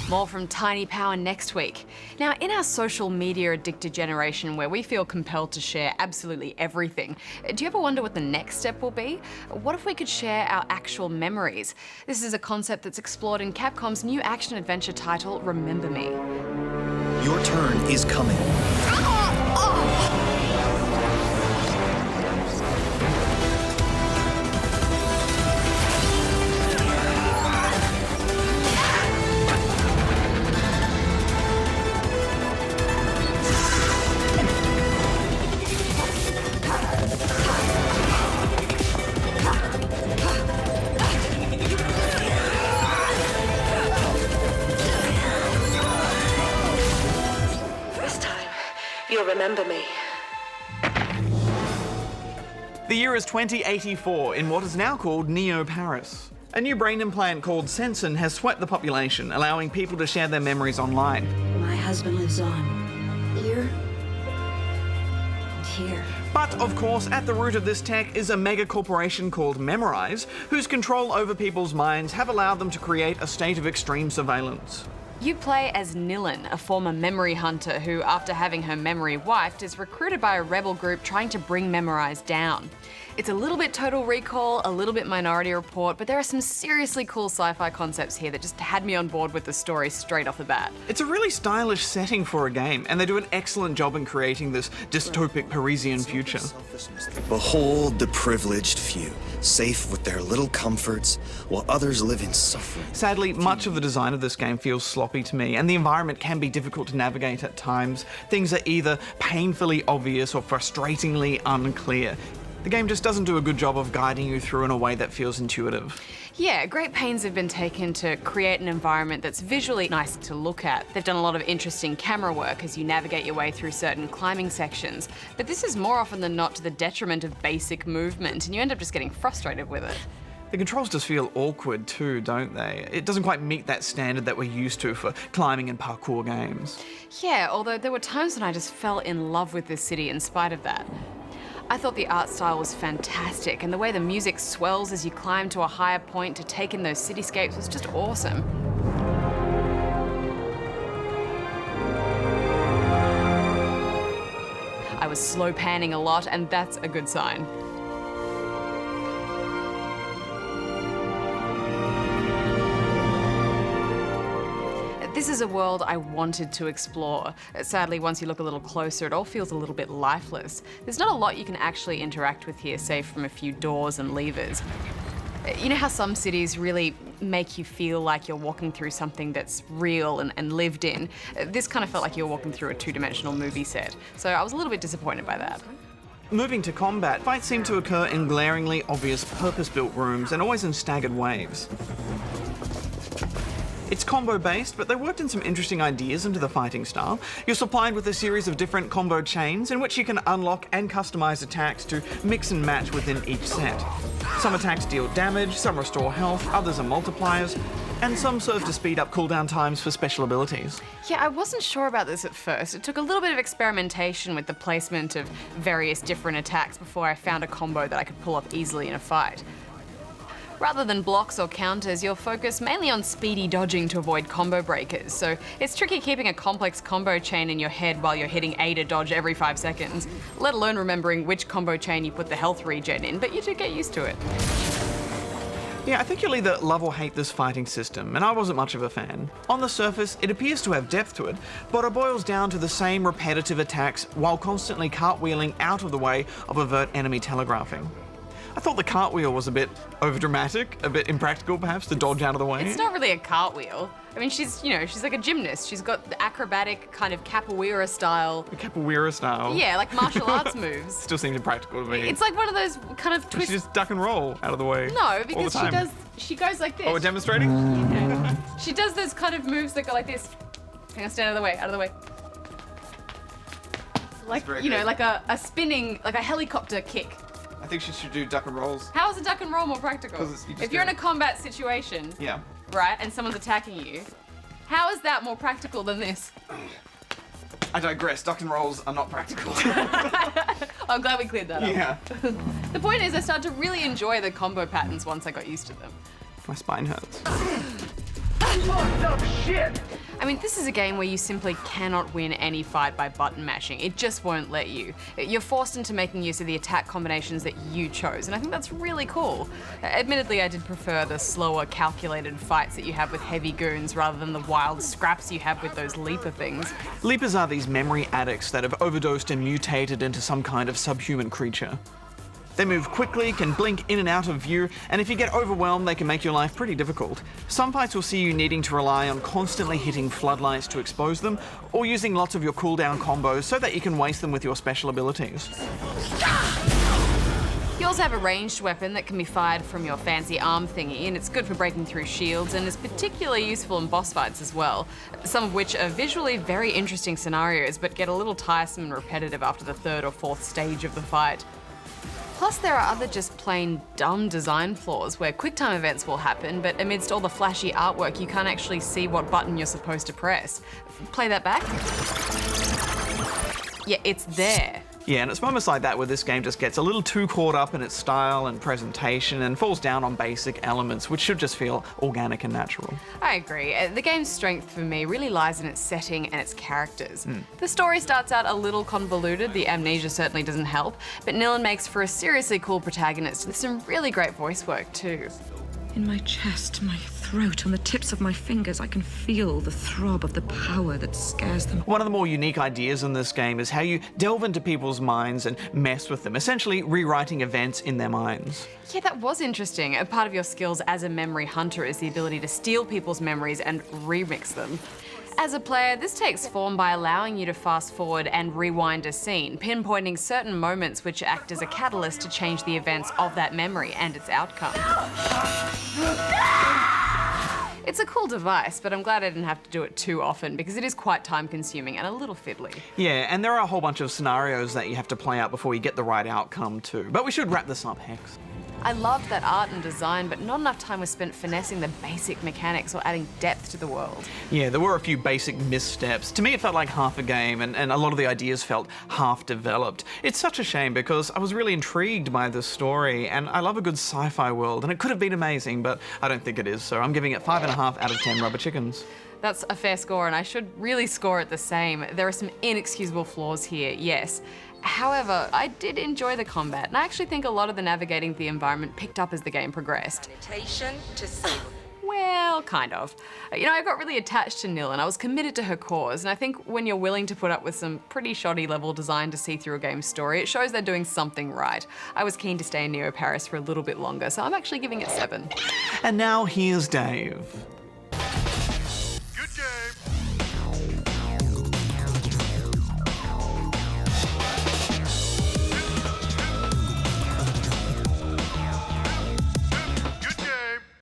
More from Tiny Power next week. Now, in our social media addicted generation where we feel compelled to share absolutely everything, do you ever wonder what the next step will be? What if we could share our actual memories? This is a concept that's explored in Capcom's new action-adventure title, Remember Me. Your turn is coming. You'll remember me. The year is 2084 in what is now called Neo-Paris. A new brain implant called Sensen has swept the population, allowing people to share their memories online. My husband lives on here and here. But, of course, at the root of this tech is a mega corporation called Memorize, whose control over people's minds have allowed them to create a state of extreme surveillance. You play as Nilin, a former memory hunter who, after having her memory wiped, is recruited by a rebel group trying to bring Memorize down. It's a little bit Total Recall, a little bit Minority Report, but there are some seriously cool sci-fi concepts here that just had me on board with the story straight off the bat. It's a really stylish setting for a game, and they do an excellent job in creating this dystopic Parisian future. Behold the privileged few, safe with their little comforts, while others live in suffering. Sadly, much of the design of this game feels sloppy to me, and the environment can be difficult to navigate at times. Things are either painfully obvious or frustratingly unclear. The game just doesn't do a good job of guiding you through in a way that feels intuitive. Yeah, great pains have been taken to create an environment that's visually nice to look at. They've done a lot of interesting camera work as you navigate your way through certain climbing sections, but this is more often than not to the detriment of basic movement, and you end up just getting frustrated with it. The controls just feel awkward too, don't they? It doesn't quite meet that standard that we're used to for climbing and parkour games. Yeah, although there were times when I just fell in love with this city in spite of that. I thought the art style was fantastic, and the way the music swells as you climb to a higher point to take in those cityscapes was just awesome. I was slow panning a lot, and that's a good sign. This is a world I wanted to explore. Sadly, once you look a little closer, it all feels a little bit lifeless. There's not a lot you can actually interact with here, save from a few doors and levers. You know how some cities really make you feel like you're walking through something that's real and lived in? This kind of felt like you were walking through a two-dimensional movie set, so I was a little bit disappointed by that. Moving to combat, fights seem to occur in glaringly obvious purpose-built rooms and always in staggered waves. It's combo-based, but they worked in some interesting ideas into the fighting style. You're supplied with a series of different combo chains in which you can unlock and customize attacks to mix and match within each set. Some attacks deal damage, some restore health, others are multipliers, and some serve to speed up cooldown times for special abilities. Yeah, I wasn't sure about this at first. It took a little bit of experimentation with the placement of various different attacks before I found a combo that I could pull off easily in a fight. Rather than blocks or counters, you're focused mainly on speedy dodging to avoid combo breakers, so it's tricky keeping a complex combo chain in your head while you're hitting A to dodge every 5 seconds, let alone remembering which combo chain you put the health regen in, but you do get used to it. Yeah, I think you'll either love or hate this fighting system, and I wasn't much of a fan. On the surface, it appears to have depth to it, but it boils down to the same repetitive attacks while constantly cartwheeling out of the way of overt enemy telegraphing. I thought the cartwheel was a bit overdramatic, a bit impractical perhaps, to dodge out of the way. It's not really a cartwheel. I mean, she's like a gymnast. She's got the acrobatic kind of capoeira style. The capoeira style? Yeah, like martial arts moves. Still seems impractical to me. It's like one of those kind of twists. She just duck and roll out of the way. No, because she goes like this. Oh, we're demonstrating? Yeah. She does those kind of moves that go like this. Hang on, stand out of the way. Like, you know, like a spinning, like a helicopter kick. I think she should do duck and rolls. How is a duck and roll more practical? If you're in a combat situation, yeah, right, and someone's attacking you, how is that more practical than this? I digress. Duck and rolls are not practical. I'm glad we cleared that up. Yeah. The point is, I started to really enjoy the combo patterns once I got used to them. My spine hurts. I mean, this is a game where you simply cannot win any fight by button mashing. It just won't let you. You're forced into making use of the attack combinations that you chose, and I think that's really cool. Admittedly, I did prefer the slower, calculated fights that you have with heavy goons rather than the wild scraps you have with those leaper things. Leapers are these memory addicts that have overdosed and mutated into some kind of subhuman creature. They move quickly, can blink in and out of view, and if you get overwhelmed, they can make your life pretty difficult. Some fights will see you needing to rely on constantly hitting floodlights to expose them, or using lots of your cooldown combos so that you can waste them with your special abilities. You also have a ranged weapon that can be fired from your fancy arm thingy, and it's good for breaking through shields and is particularly useful in boss fights as well, some of which are visually very interesting scenarios but get a little tiresome and repetitive after the third or fourth stage of the fight. Plus, there are other just plain dumb design flaws where QuickTime events will happen, but amidst all the flashy artwork, you can't actually see what button you're supposed to press. Play that back. Yeah, it's there. Yeah, and it's moments like that where this game just gets a little too caught up in its style and presentation and falls down on basic elements, which should just feel organic and natural. I agree. The game's strength for me really lies in its setting and its characters. The story starts out a little convoluted, the amnesia certainly doesn't help, but Nilin makes for a seriously cool protagonist with some really great voice work too. In my chest, my throat, on the tips of my fingers, I can feel the throb of the power that scares them. One of the more unique ideas in this game is how you delve into people's minds and mess with them, essentially rewriting events in their minds. Yeah, that was interesting. A part of your skills as a memory hunter is the ability to steal people's memories and remix them. As a player, this takes form by allowing you to fast forward and rewind a scene, pinpointing certain moments which act as a catalyst to change the events of that memory and its outcome. It's a cool device, but I'm glad I didn't have to do it too often because it is quite time-consuming and a little fiddly. Yeah, and there are a whole bunch of scenarios that you have to play out before you get the right outcome too. But we should wrap this up, Hex. I loved that art and design, but not enough time was spent finessing the basic mechanics or adding depth to the world. Yeah, there were a few basic missteps. To me, it felt like half a game, and a lot of the ideas felt half-developed. It's such a shame because I was really intrigued by this story, and I love a good sci-fi world, and it could have been amazing, but I don't think it is, so I'm giving it 5.5 out of 10 rubber chickens. That's a fair score, and I should really score it the same. There are some inexcusable flaws here, yes. However, I did enjoy the combat, and I actually think a lot of the navigating the environment picked up as the game progressed. Well, kind of. You know, I got really attached to Nilin. I was committed to her cause, and I think when you're willing to put up with some pretty shoddy level design to see through a game's story, it shows they're doing something right. I was keen to stay in Neo Paris for a little bit longer, so I'm actually giving it 7. And now here's Dave.